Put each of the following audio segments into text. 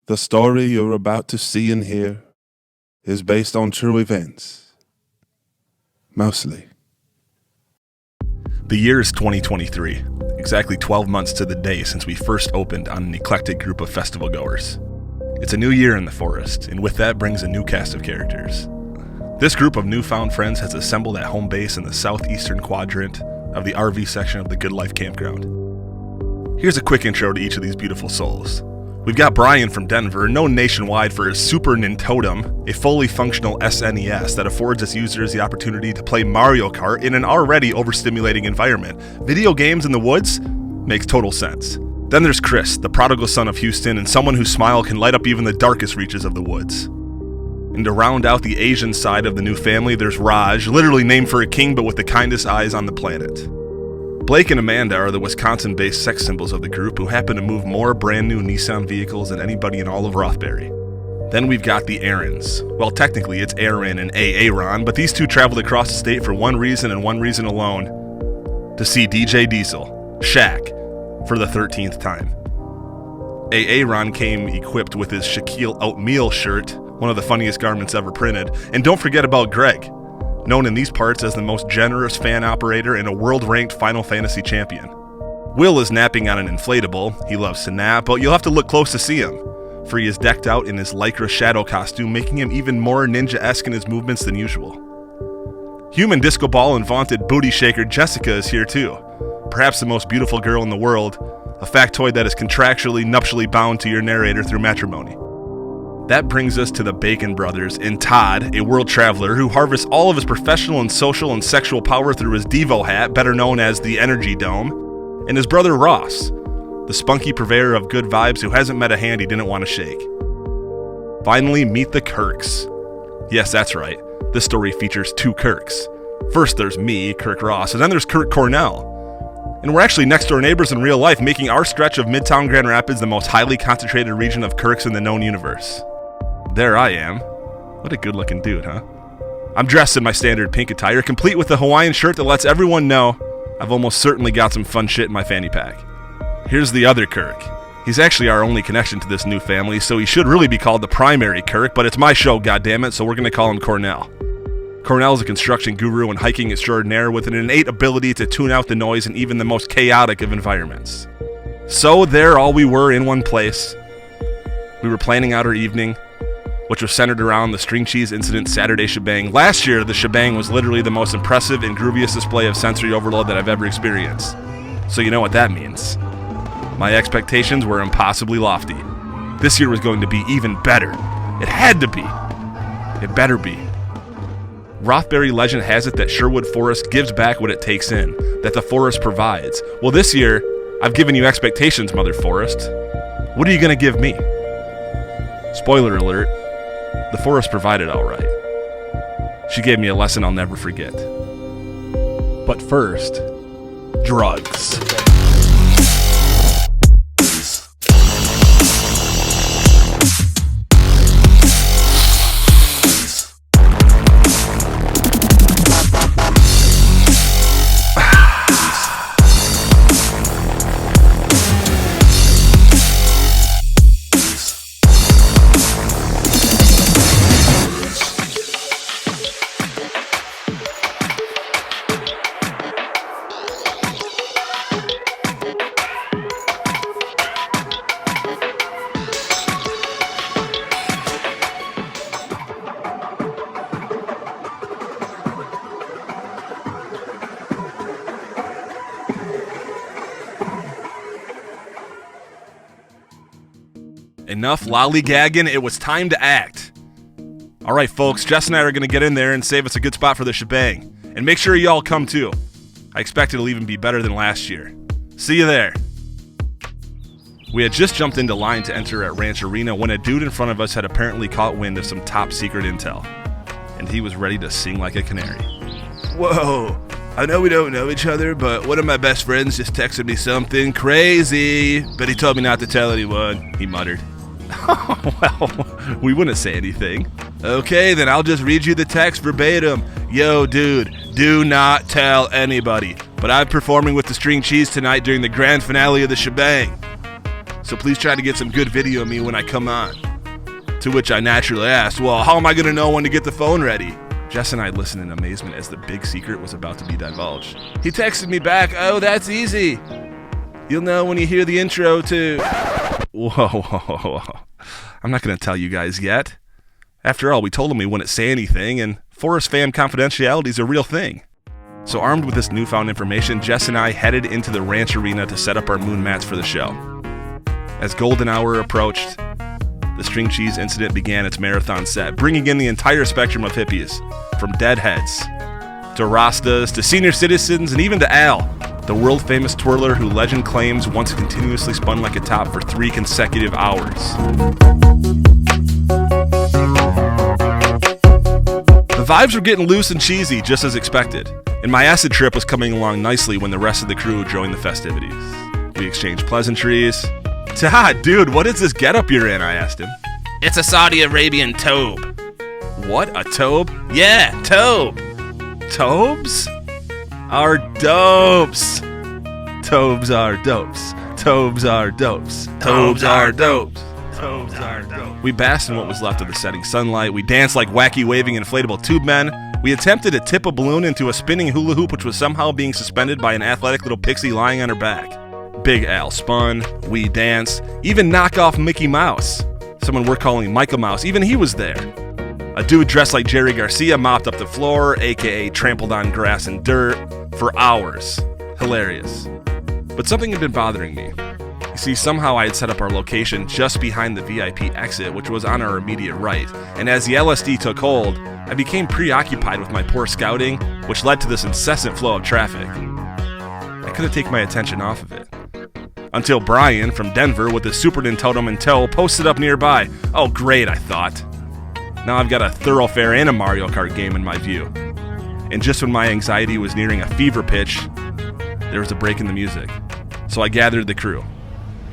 The story you're about to see and hear is based on true events. Mostly. The year is 2023, exactly 12 months to the day since we first opened on an eclectic group of festival goers. It's a new year in the forest, and with that brings a new cast of characters. This group of newfound friends has assembled at home base in the southeastern quadrant of the RV section of the Good Life Campground. Here's a quick intro to each of these beautiful souls. We've got Brian from Denver, known nationwide for his Super Nintodom, a fully functional SNES that affords its users the opportunity to play Mario Kart in an already overstimulating environment. Video games in the woods makes total sense. Then there's Chris, the prodigal son of Houston, and someone whose smile can light up even the darkest reaches of the woods. And to round out the Asian side of the new family, there's Raj, literally named for a king but with the kindest eyes on the planet. Blake and Amanda are the Wisconsin-based sex symbols of the group who happen to move more brand new Nissan vehicles than anybody in all of Rothbury. Then we've got the Aarons. Well, technically it's Aaron and Aaron, but these two traveled across the state for one reason and one reason alone: to see DJ Diesel, Shaq, for the 13th time. Aaron came equipped with his Shaquille Oatmeal shirt, one of the funniest garments ever printed. And don't forget about Greg, known in these parts as the most generous fan operator and a world-ranked Final Fantasy champion. Will is napping on an inflatable. He loves to nap, but you'll have to look close to see him, for he is decked out in his Lycra Shadow costume, making him even more ninja-esque in his movements than usual. Human disco ball and vaunted booty shaker Jessica is here too, perhaps the most beautiful girl in the world, a factoid that is contractually nuptially bound to your narrator through matrimony. That brings us to the Bacon Brothers and Todd, a world traveler who harvests all of his professional and social and sexual power through his Devo hat, better known as the Energy Dome, and his brother Ross, the spunky purveyor of good vibes who hasn't met a hand he didn't want to shake. Finally, meet the Kirks. Yes, that's right. This story features two Kirks. First there's me, Kirk Ross, and then there's Kirk Cornell. And we're actually next door neighbors in real life, making our stretch of Midtown Grand Rapids the most highly concentrated region of Kirks in the known universe. There I am. What a good-looking dude, huh? I'm dressed in my standard pink attire, complete with a Hawaiian shirt that lets everyone know I've almost certainly got some fun shit in my fanny pack. Here's the other Kirk. He's actually our only connection to this new family, so he should really be called the primary Kirk, but it's my show, goddammit, so we're gonna call him Cornell. Cornell is a construction guru and hiking extraordinaire with an innate ability to tune out the noise in even the most chaotic of environments. So there all we were in one place. We were planning out our evening, which was centered around the string cheese incident Saturday shebang. Last year, the shebang was literally the most impressive and grooviest display of sensory overload that I've ever experienced. So you know what that means. My expectations were impossibly lofty. This year was going to be even better. It had to be. It better be. Rothbury legend has it that Sherwood Forest gives back what it takes in, that the forest provides. Well, this year, I've given you expectations, Mother Forest. What are you going to give me? Spoiler alert. The forest provided all right. She gave me a lesson I'll never forget. But first, drugs. Enough lollygagging, it was time to act. Alright folks, Jess and I are going to get in there and save us a good spot for the shebang. And make sure y'all come too. I expect it'll even be better than last year. See you there. We had just jumped into line to enter at Ranch Arena when a dude in front of us had apparently caught wind of some top secret intel. And he was ready to sing like a canary. Whoa, I know we don't know each other, but one of my best friends just texted me something crazy, but he told me not to tell anyone, he muttered. Well, we wouldn't say anything. Okay, then I'll just read you the text verbatim. Yo, dude, do not tell anybody, but I'm performing with the string cheese tonight during the grand finale of the shebang. so please try to get some good video of me when I come on. To which I naturally asked, well, how am I going to know when to get the phone ready? Jess and I listened in amazement as the big secret was about to be divulged. He texted me back, oh, that's easy. You'll know when you hear the intro to... Whoa. I'm not going to tell you guys yet. After all, we told him we wouldn't say anything, and Forest fam confidentiality is a real thing. So armed with this newfound information, Jess and I headed into the ranch arena to set up our moon mats for the show. As golden hour approached, the string cheese incident began its marathon set, bringing in the entire spectrum of hippies, from deadheads to Rastas to senior citizens and even to Al, the world-famous twirler who legend claims once continuously spun like a top for 3 consecutive hours. The vibes were getting loose and cheesy, just as expected, and my acid trip was coming along nicely when the rest of the crew joined the festivities. We exchanged pleasantries. Dude, what is this getup you're in? I asked him. It's a Saudi Arabian tobe. What? A tobe? Yeah, tobe. Tobes? Are dopes. Tobes are dopes. Tobes are dopes. Tobes are dopes. Tobes are dopes. We basked in what was left of the setting sunlight. We danced like wacky waving inflatable tube men. We attempted to tip a balloon into a spinning hula hoop which was somehow being suspended by an athletic little pixie lying on her back. Big Al spun, we danced, even knock off Mickey Mouse. Someone we're calling Michael Mouse, even he was there. A dude dressed like Jerry Garcia mopped up the floor, aka trampled on grass and dirt, for hours. Hilarious. But something had been bothering me. You see, somehow I had set up our location just behind the VIP exit, which was on our immediate right, and as the LSD took hold, I became preoccupied with my poor scouting, which led to this incessant flow of traffic. I couldn't take my attention off of it. Until Brian from Denver with his Super Nintendo in tow posted up nearby. Oh great, I thought. Now I've got a thoroughfare and a Mario Kart game in my view. And just when my anxiety was nearing a fever pitch, there was a break in the music. So I gathered the crew.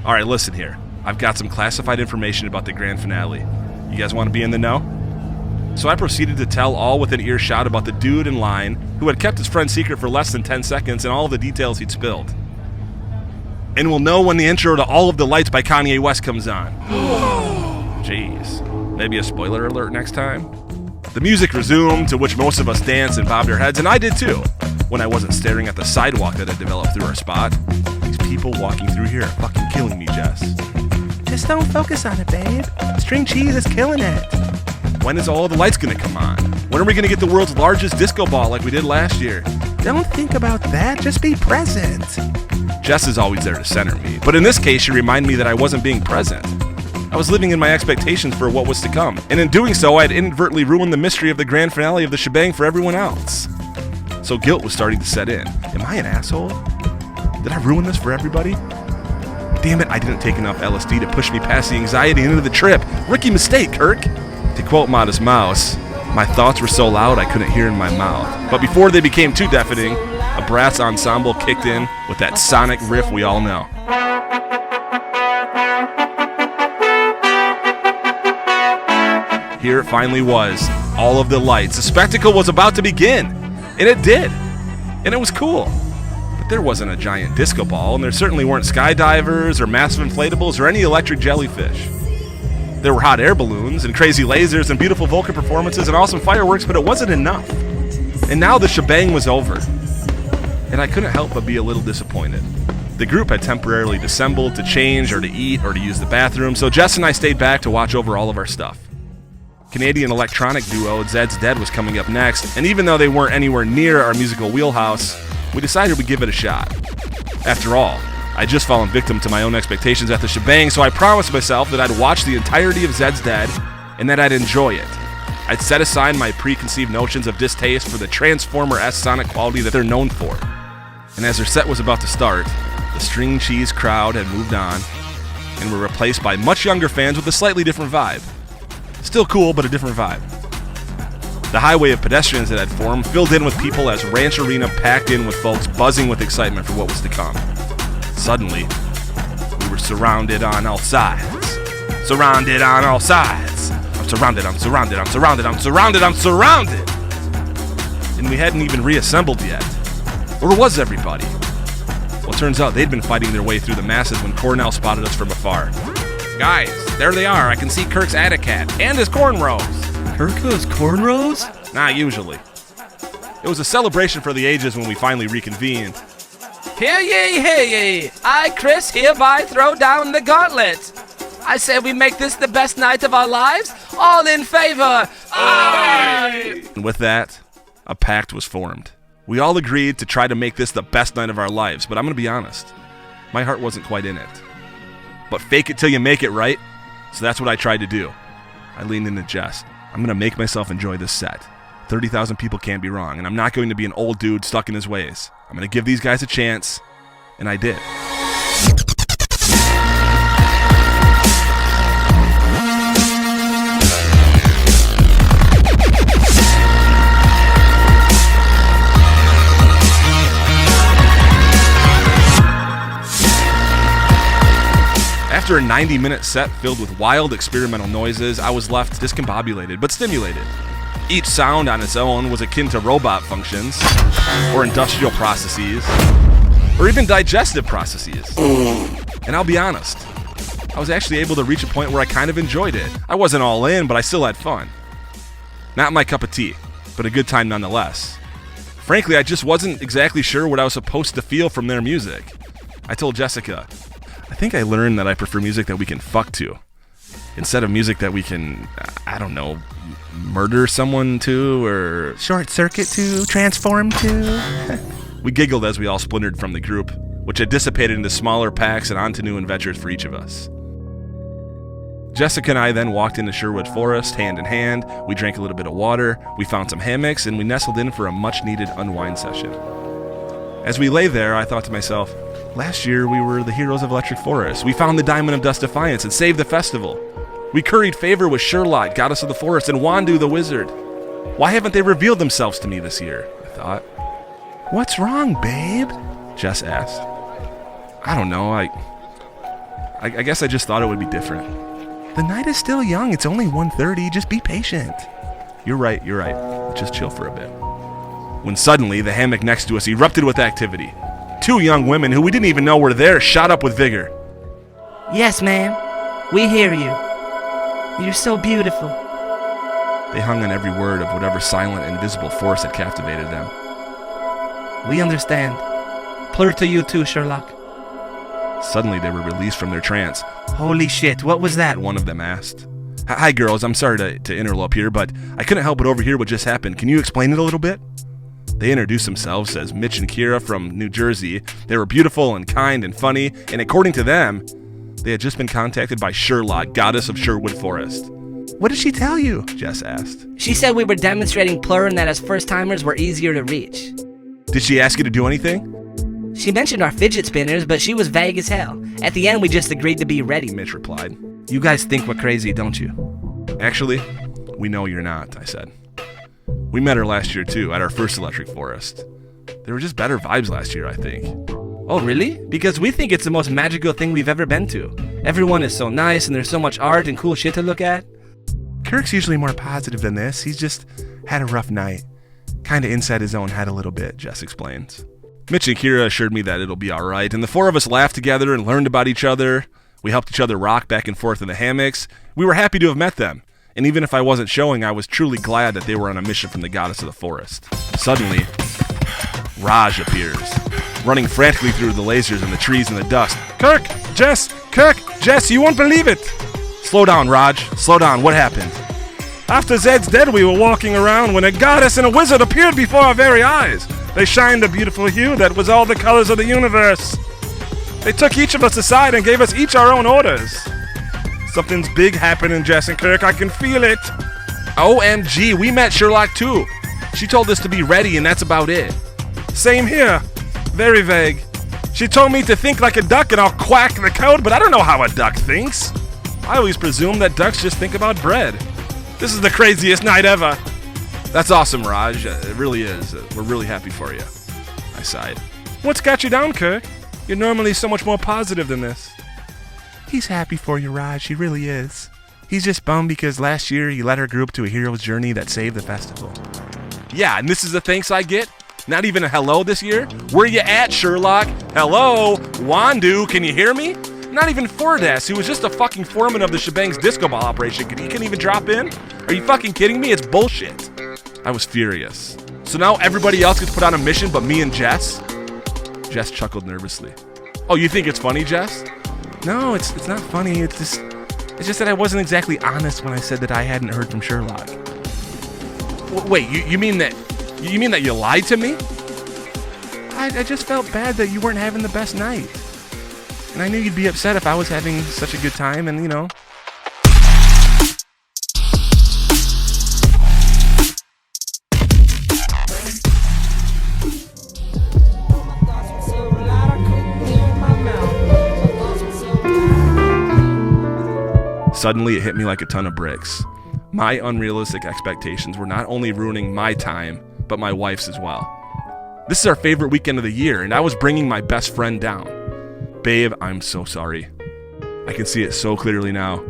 Alright, listen here. I've got some classified information about the grand finale. You guys want to be in the know? So I proceeded to tell all within earshot about the dude in line who had kept his friend's secret for less than 10 seconds and all the details he'd spilled. And we'll know when the intro to All of the Lights by Kanye West comes on. Jeez. Maybe a spoiler alert next time? The music resumed, to which most of us danced and bobbed our heads, and I did too, when I wasn't staring at the sidewalk that had developed through our spot. These people walking through here are fucking killing me, Jess. Just don't focus on it, babe. String cheese is killing it. When is All of the Lights gonna come on? When are we gonna get the world's largest disco ball like we did last year? Don't think about that, just be present. Jess is always there to center me, but in this case she reminded me that I wasn't being present. I was living in my expectations for what was to come, and in doing so I had inadvertently ruined the mystery of the grand finale of the shebang for everyone else. So guilt was starting to set in. Am I an asshole? Did I ruin this for everybody? Damn it, I didn't take enough LSD to push me past the anxiety into the trip. Rookie mistake, Kirk. To quote Modest Mouse, my thoughts were so loud I couldn't hear in my mouth. But before they became too deafening, a brass ensemble kicked in with that sonic riff we all know. Here it finally was, All of the Lights. The spectacle was about to begin, and it did, and it was cool. But there wasn't a giant disco ball, and there certainly weren't skydivers or massive inflatables or any electric jellyfish. There were hot air balloons and crazy lasers and beautiful Vulcan performances and awesome fireworks, but it wasn't enough. And now the shebang was over, and I couldn't help but be a little disappointed. The group had temporarily dissembled to change or to eat or to use the bathroom, so Jess and I stayed back to watch over all of our stuff. Canadian electronic duo Zed's Dead was coming up next, and even though they weren't anywhere near our musical wheelhouse, we decided we'd give it a shot. After all, I'd just fallen victim to my own expectations at the shebang, so I promised myself that I'd watch the entirety of Zed's Dead and that I'd enjoy it. I'd set aside my preconceived notions of distaste for the Transformer-esque sonic quality that they're known for. And as their set was about to start, the string cheese crowd had moved on and were replaced by much younger fans with a slightly different vibe. Still cool, but a different vibe. The highway of pedestrians that had formed filled in with people as Ranch Arena packed in with folks buzzing with excitement for what was to come. Suddenly, we were surrounded on all sides. Surrounded on all sides. I'm surrounded, I'm surrounded, I'm surrounded, I'm surrounded, I'm surrounded! And we hadn't even reassembled yet. Where was everybody? Well, it turns out they'd been fighting their way through the masses when Cornell spotted us from afar. Guys, there they are. I can see Kirk's attic hat and his cornrows. Kirk has cornrows? Not usually. It was a celebration for the ages when we finally reconvened. Hear ye, I, Chris, hereby throw down the gauntlet. I say we make this the best night of our lives. All in favor? Aye! And with that, a pact was formed. We all agreed to try to make this the best night of our lives, but I'm going to be honest. My heart wasn't quite in it. But fake it till you make it, right? So that's what I tried to do. I leaned into Jess. I'm going to make myself enjoy this set. 30,000 people can't be wrong, and I'm not going to be an old dude stuck in his ways. I'm going to give these guys a chance, and I did. After a 90-minute set filled with wild experimental noises, I was left discombobulated but stimulated. Each sound on its own was akin to robot functions, or industrial processes, or even digestive processes. And I'll be honest, I was actually able to reach a point where I kind of enjoyed it. I wasn't all in, but I still had fun. Not my cup of tea, but a good time nonetheless. Frankly, I just wasn't exactly sure what I was supposed to feel from their music. I told Jessica, I think I learned that I prefer music that we can fuck to, instead of music that we can, I don't know, murder someone to, or Short circuit to, transform to. We giggled as we all splintered from the group, which had dissipated into smaller packs and onto new adventures for each of us. Jessica and I then walked into Sherwood Forest, hand in hand. We drank a little bit of water, we found some hammocks, and we nestled in for a much-needed unwind session. As we lay there, I thought to myself, last year we were the heroes of Electric Forest. We found the Diamond of Dust Defiance and saved the festival. We curried favor with Sherlock, goddess of the forest, and Wandu the wizard. Why haven't they revealed themselves to me this year? I thought. What's wrong, babe? Jess asked. I don't know, I guess I just thought it would be different. The night is still young. It's only 1:30. Just be patient. You're right. Just chill for a bit. When suddenly, the hammock next to us erupted with activity. 2 young women who we didn't even know were there shot up with vigor. Yes, ma'am. We hear you. You're so beautiful. They hung on every word of whatever silent, invisible force had captivated them. We understand. Plur to you too, Sherlock. Suddenly, they were released from their trance. Holy shit, what was that? One of them asked. Hi, girls. I'm sorry to interlope here, but I couldn't help but overhear what just happened. Can you explain it a little bit? They introduced themselves as Mitch and Kira from New Jersey. They were beautiful and kind and funny, and according to them, they had just been contacted by Sherlock, goddess of Sherwood Forest. What did she tell you? Jess asked. She said we were demonstrating Plur and that as first-timers we're easier to reach. Did she ask you to do anything? She mentioned our fidget spinners, but she was vague as hell. At the end, we just agreed to be ready. Mitch replied. You guys think we're crazy, don't you? Actually, we know you're not, I said. We met her last year, too, at our first Electric Forest. There were just better vibes last year, I think. Oh, really? Because we think it's the most magical thing we've ever been to. Everyone is so nice, and there's so much art and cool shit to look at. Kirk's usually more positive than this. He's just had a rough night. Kinda inside his own head a little bit, Jess explains. Mitch and Kira assured me that it'll be alright, and the 4 of us laughed together and learned about each other. We helped each other rock back and forth in the hammocks. We were happy to have met them. And even if I wasn't showing, I was truly glad that they were on a mission from the goddess of the forest. Suddenly, Raj appears, running frantically through the lasers and the trees and the dust. Kirk, Jess, you won't believe it. Slow down, Raj. Slow down. What happened? After Zed's dead, we were walking around when a goddess and a wizard appeared before our very eyes. They shined a beautiful hue that was all the colors of the universe. They took each of us aside and gave us each our own orders. Something's big happening, Jess and Kirk. I can feel it. OMG, we met Sherlock too. She told us to be ready, and that's about it. Same here. Very vague. She told me to think like a duck and I'll quack the code, but I don't know how a duck thinks. I always presume that ducks just think about bread. This is the craziest night ever. That's awesome, Raj. It really is. We're really happy for you. I sighed. What's got you down, Kirk? You're normally so much more positive than this. He's happy for you, Raj. He really is. He's just bummed because last year you led our group to a hero's journey that saved the festival. Yeah, and this is the thanks I get? Not even a hello this year? Where you at, Sherlock? Hello? Wandu, can you hear me? Not even Fordas, who was just a fucking foreman of the shebang's disco ball operation. He couldn't even drop in? Are you fucking kidding me? It's bullshit. I was furious. So now everybody else gets put on a mission but me and Jess? Jess chuckled nervously. Oh, you think it's funny, Jess? No, it's not funny. It's just that I wasn't exactly honest when I said that I hadn't heard from Sherlock. Wait, you mean that you lied to me? I just felt bad that you weren't having the best night. And I knew you'd be upset if I was having such a good time, and you know. Suddenly, it hit me like a ton of bricks. My unrealistic expectations were not only ruining my time, but my wife's as well. This is our favorite weekend of the year, and I was bringing my best friend down. Babe, I'm so sorry. I can see it so clearly now.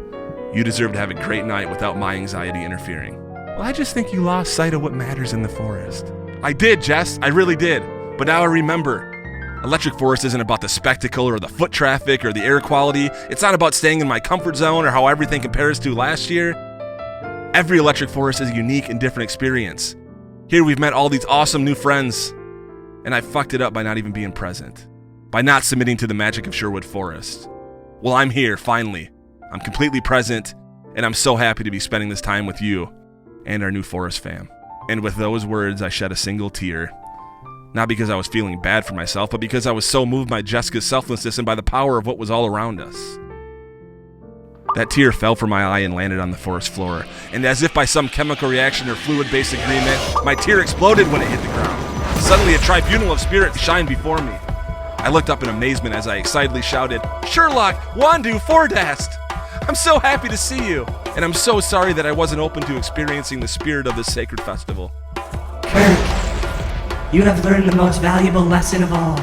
You deserve to have a great night without my anxiety interfering. Well, I just think you lost sight of what matters in the forest. I did, Jess. I really did. But now I remember. Electric Forest isn't about the spectacle or the foot traffic or the air quality. It's not about staying in my comfort zone or how everything compares to last year. Every Electric Forest is a unique and different experience. Here we've met all these awesome new friends, and I fucked it up by not even being present. By not submitting to the magic of Sherwood Forest. Well, I'm here, finally. I'm completely present, and I'm so happy to be spending this time with you and our new Forest fam. And with those words, I shed a single tear. Not because I was feeling bad for myself, but because I was so moved by Jessica's selflessness and by the power of what was all around us. That tear fell from my eye and landed on the forest floor, and as if by some chemical reaction or fluid-based agreement, my tear exploded when it hit the ground. Suddenly, a tribunal of spirits shined before me. I looked up in amazement as I excitedly shouted, "Sherlock, Wandu, Fordast! I'm so happy to see you, and I'm so sorry that I wasn't open to experiencing the spirit of this sacred festival." Kirk, you have learned the most valuable lesson of all.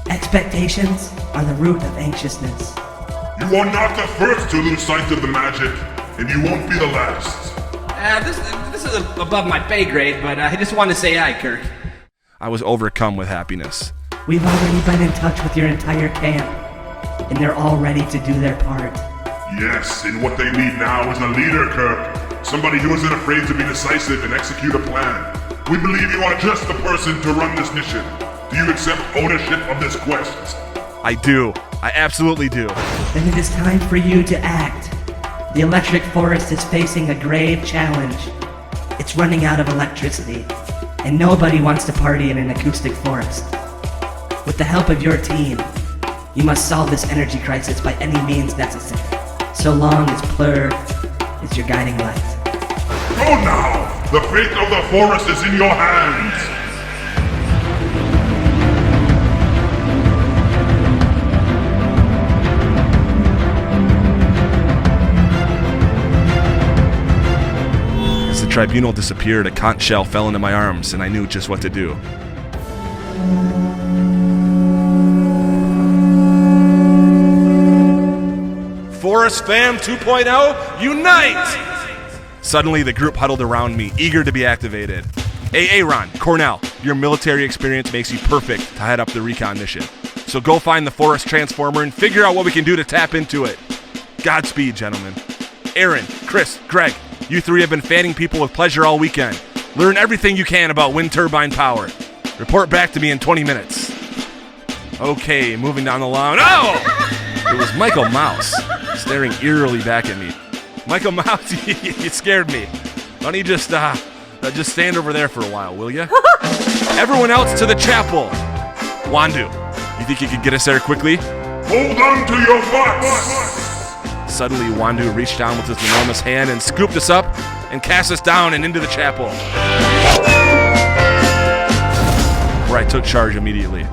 Expectations are the root of anxiousness. You are not the first to lose sight of the magic, and you won't be the last. This is above my pay grade, but I just wanted to say hi, Kirk. I was overcome with happiness. We've already been in touch with your entire camp, and they're all ready to do their part. Yes, and what they need now is a leader, Kirk. Somebody who isn't afraid to be decisive and execute a plan. We believe you are just the person to run this mission. Do you accept ownership of this quest? I do. I absolutely do. Then it is time for you to act. The Electric Forest is facing a grave challenge. It's running out of electricity, and nobody wants to party in an acoustic forest. With the help of your team, you must solve this energy crisis by any means necessary, so long as Plur is your guiding light. Go now! The fate of the forest is in your hands! As the tribunal disappeared, a conch shell fell into my arms, and I knew just what to do. Forest Fam 2.0, unite! Suddenly, the group huddled around me, eager to be activated. Hey, Aaron, Cornell, your military experience makes you perfect to head up the recon mission. So go find the Forest Transformer and figure out what we can do to tap into it. Godspeed, gentlemen. Aaron, Chris, Greg, you three have been fanning people with pleasure all weekend. Learn everything you can about wind turbine power. Report back to me in 20 minutes. Okay, moving down the line. Oh! It was Michael Mouse, staring eerily back at me. Michael Mouse, you scared me. Why don't you just stand over there for a while, will you? Everyone else to the chapel. Wandu, you think you could get us there quickly? Hold on to your butts! Suddenly, Wandu reached down with his enormous hand and scooped us up and cast us down and into the chapel, where I took charge immediately.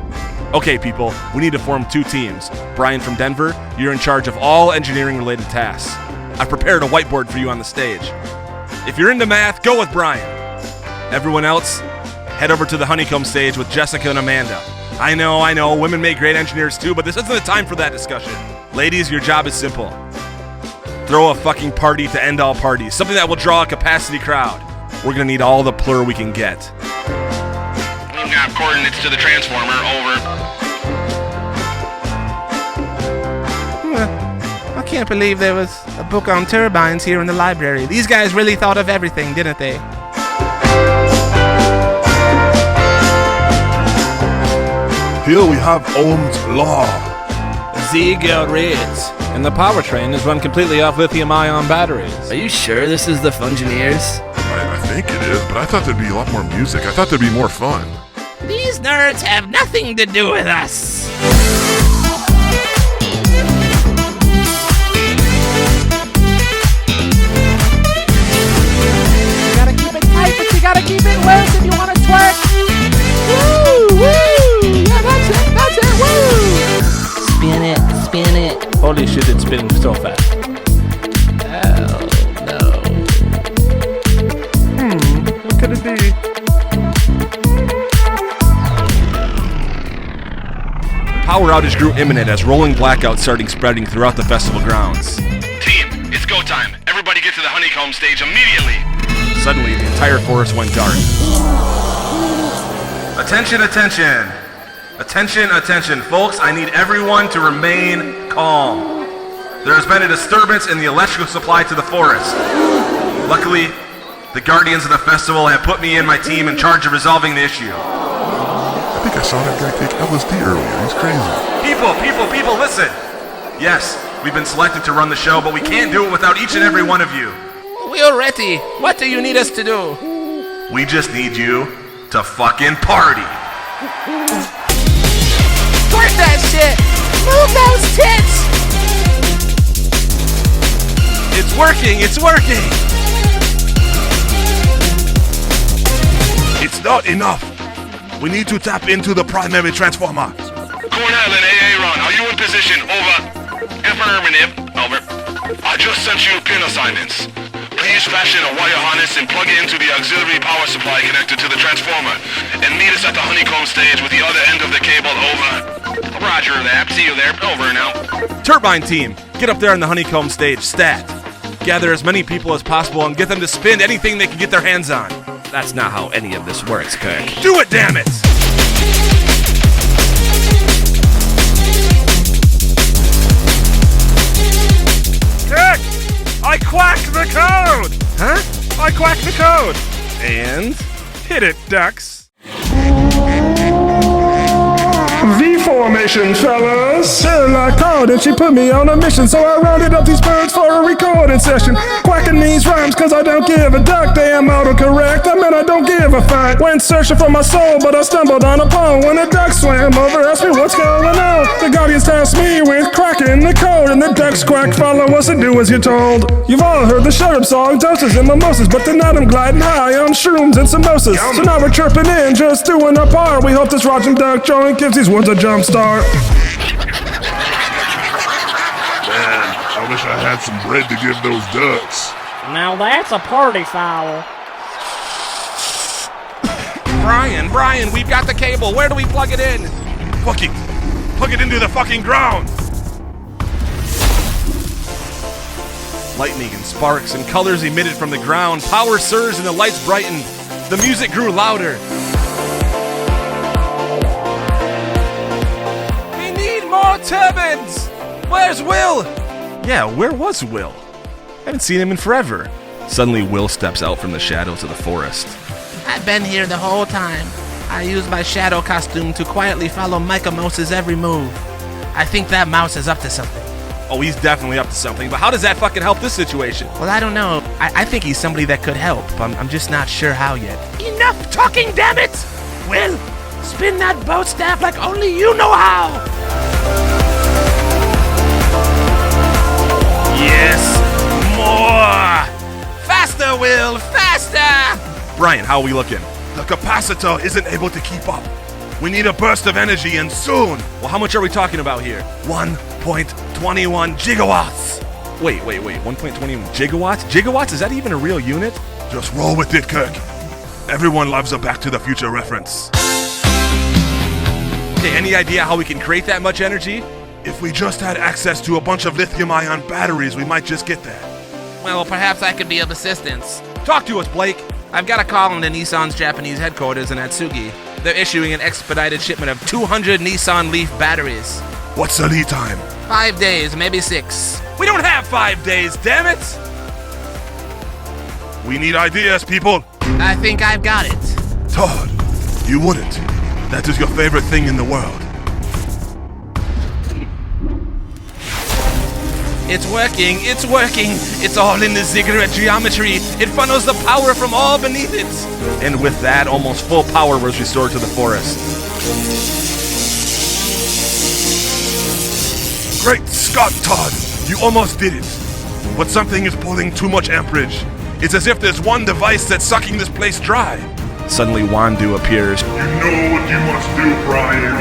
Okay, people, we need to form two teams. Brian from Denver, you're in charge of all engineering-related tasks. I've prepared a whiteboard for you on the stage. If you're into math, go with Brian. Everyone else, head over to the honeycomb stage with Jessica and Amanda. I know, women make great engineers too, but this isn't the time for that discussion. Ladies, your job is simple. Throw a fucking party to end all parties, something that will draw a capacity crowd. We're gonna need all the plur we can get. We've got map coordinates to the transformer. Over. I can't believe there was a book on turbines here in the library. These guys really thought of everything, didn't they? Here we have Ohm's Law. Ziegler-Ritz. And the powertrain is run completely off lithium-ion batteries. Are you sure this is the Fungineers? I think it is, but I thought there'd be a lot more music. I thought there'd be more fun. These nerds have nothing to do with us. You gotta keep it tight, but you gotta keep it loose if you wanna twerk. Woo! Woo! Yeah, that's it, woo! Spin it. Holy shit, it's spinning so fast. Hell no. What could it be? Power outage grew imminent as rolling blackouts started spreading throughout the festival grounds. Team, it's go time. Everybody get to the honeycomb stage immediately. Suddenly, the entire forest went dark. Attention, attention. Attention, attention, folks. I need everyone to remain calm. There has been a disturbance in the electrical supply to the forest. Luckily, the guardians of the festival have put me and my team in charge of resolving the issue. I think I saw that guy take LSD earlier. He's crazy. People, listen. Yes, we've been selected to run the show, but we can't do it without each and every one of you. We're ready. What do you need us to do? We just need you to fucking party. Twerk that shit! Move those tits! It's working! It's not enough. We need to tap into the primary transformer. Cornell and Aaron, are you in position? Over. Affirmative. Over. I just sent you pin assignments. Please fashion a wire harness and plug it into the auxiliary power supply connected to the transformer. And meet us at the honeycomb stage with the other end of the cable. Over. Roger that. See you there. Over now. Turbine team, get up there on the honeycomb stage. Stat. Gather as many people as possible and get them to spin anything they can get their hands on. That's not how any of this works, Kirk. Do it, damn it! Kirk! I quacked the code! Huh? I quacked the code! And hit it, ducks. V-formation, fellas. Sherlock called and she put me on a mission, so I rounded up these birds for a recording session. Quacking these rhymes cause I don't give a duck. Damn autocorrect, I mean I don't give a fuck. Went searching for my soul, but I stumbled on a poem. When a duck swam over, asked me what's going on. The guardians tasked me with cracking the code, and the ducks quack, follow us and do as you're told. You've all heard the shut up song, doses and mimosas, but tonight I'm gliding high on shrooms and samosas. So now we're chirping in, just doing our part. We hope this rockin' duck joint gives these words a jump start. Man, I wish I had some bread to give those ducks. Now that's a party foul. Brian, we've got the cable. Where do we plug it in? Plug it into the fucking ground! Lightning and sparks and colors emitted from the ground. Power surged and the lights brightened. The music grew louder. We need more turbines! Where's Will? Yeah, where was Will? Haven't seen him in forever. Suddenly, Will steps out from the shadows of the forest. I've been here the whole time. I use my shadow costume to quietly follow Micah Mouse's every move. I think that mouse is up to something. Oh, he's definitely up to something, but how does that fucking help this situation? Well, I don't know. I think he's somebody that could help. I'm just not sure how yet. Enough talking, damn it! Will, spin that boat staff like only you know how! Yes! More! Faster, Will! Faster! Brian, how are we looking? The capacitor isn't able to keep up. We need a burst of energy, and soon! Well, how much are we talking about here? 1.21 gigawatts! Wait, 1.21 gigawatts? Gigawatts? Is that even a real unit? Just roll with it, Kirk. Everyone loves a Back to the Future reference. Okay, any idea how we can create that much energy? If we just had access to a bunch of lithium-ion batteries, we might just get there. Well, perhaps I could be of assistance. Talk to us, Blake. I've got a call into Nissan's Japanese headquarters in Atsugi. They're issuing an expedited shipment of 200 Nissan Leaf batteries. What's the lead time? 5 days, maybe 6. We don't have 5 days, damn it! We need ideas, people. I think I've got it. Todd, you wouldn't. That is your favorite thing in the world. It's working, it's working. It's all in the ziggurat geometry. It funnels the power from all beneath it. And with that, almost full power was restored to the forest. Great Scott, Todd! You almost did it. But something is pulling too much amperage. It's as if there's one device that's sucking this place dry. Suddenly, Wandu appears. You know what you must do, Brian.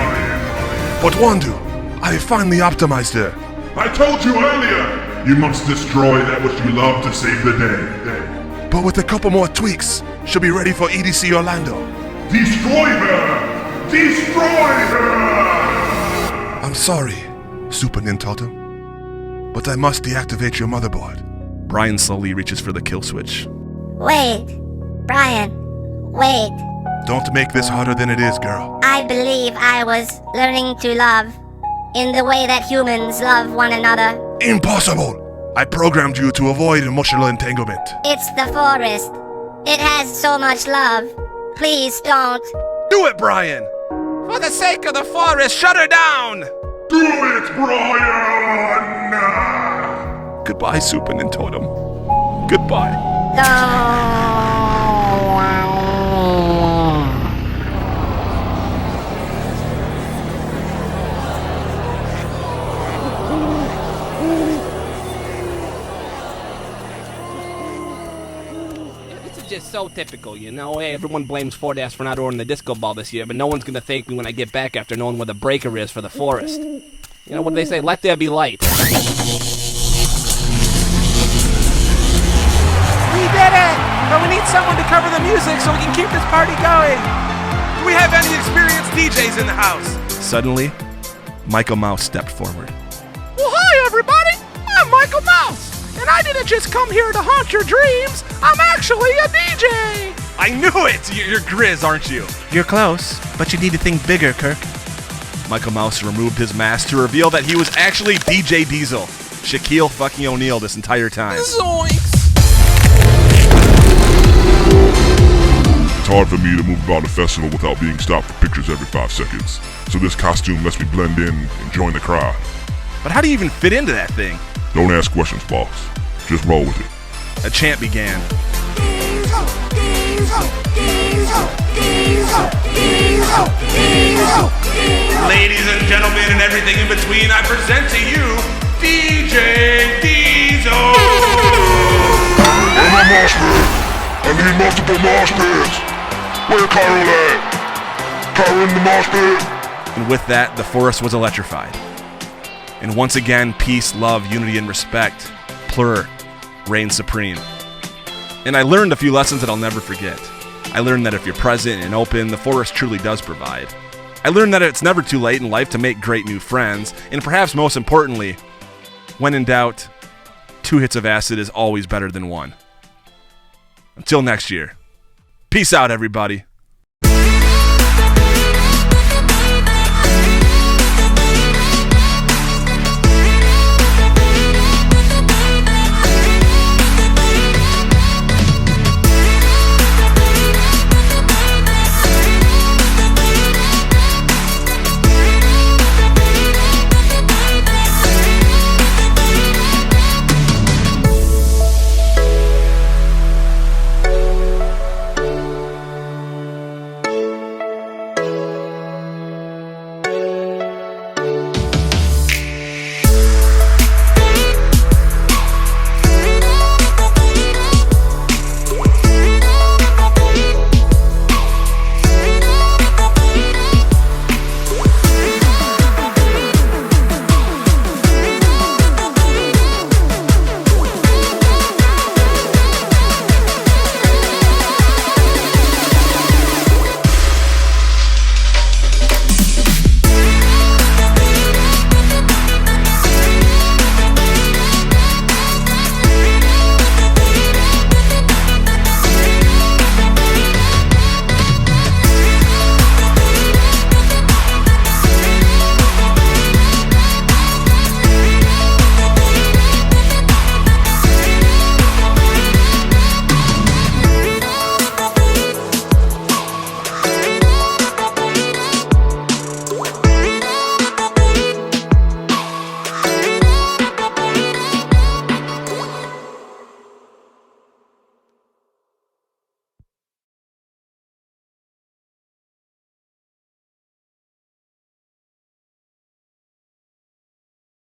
But Wandu, I have finally optimized her. I told you earlier, you must destroy that which you love to save the day. But with a couple more tweaks, she'll be ready for EDC Orlando. Destroy her! Destroy her! I'm sorry, Super Nintendo, but I must deactivate your motherboard. Brian slowly reaches for the kill switch. Wait, Brian, wait. Don't make this harder than it is, girl. I believe I was learning to love in the way that humans love one another. Impossible! I programmed you to avoid emotional entanglement. It's the forest. It has so much love. Please don't. Do it, Brian! For the sake of the forest, shut her down! Do it, Brian! Goodbye, Super Nintendo. Goodbye. This is just so typical, you know? Hey, everyone blames Ford Ass for not ordering the disco ball this year, but no one's gonna thank me when I get back after knowing where the breaker is for the forest. You know what they say? Let there be light. We did it! But we need someone to cover the music so we can keep this party going. Do we have any experienced DJs in the house? Suddenly, Michael Mouse stepped forward. Well, hi, everybody! I'm Michael Mouse, and I didn't just come here to haunt your dreams. I'm actually a DJ! I knew it! You're Grizz, aren't you? You're close, but you need to think bigger, Kirk. Michael Mouse removed his mask to reveal that he was actually DJ Diesel, Shaquille fucking O'Neal this entire time. Zoinks! It's hard for me to move about a festival without being stopped for pictures every 5 seconds. So this costume lets me blend in and join the crowd. But how do you even fit into that thing? Don't ask questions, boss. Just roll with it. A chant began. Ladies and gentlemen and everything in between, I present to you DJ Diesel! I'm a mosh pit. I need multiple mosh pits. Where Carl at? Carl in the mosh pit. And with that, the forest was electrified. And once again, peace, love, unity, and respect, plur, reigned supreme. And I learned a few lessons that I'll never forget. I learned that if you're present and open, the forest truly does provide. I learned that it's never too late in life to make great new friends, and perhaps most importantly, when in doubt, 2 hits of acid is always better than 1. Until next year. Peace out, everybody.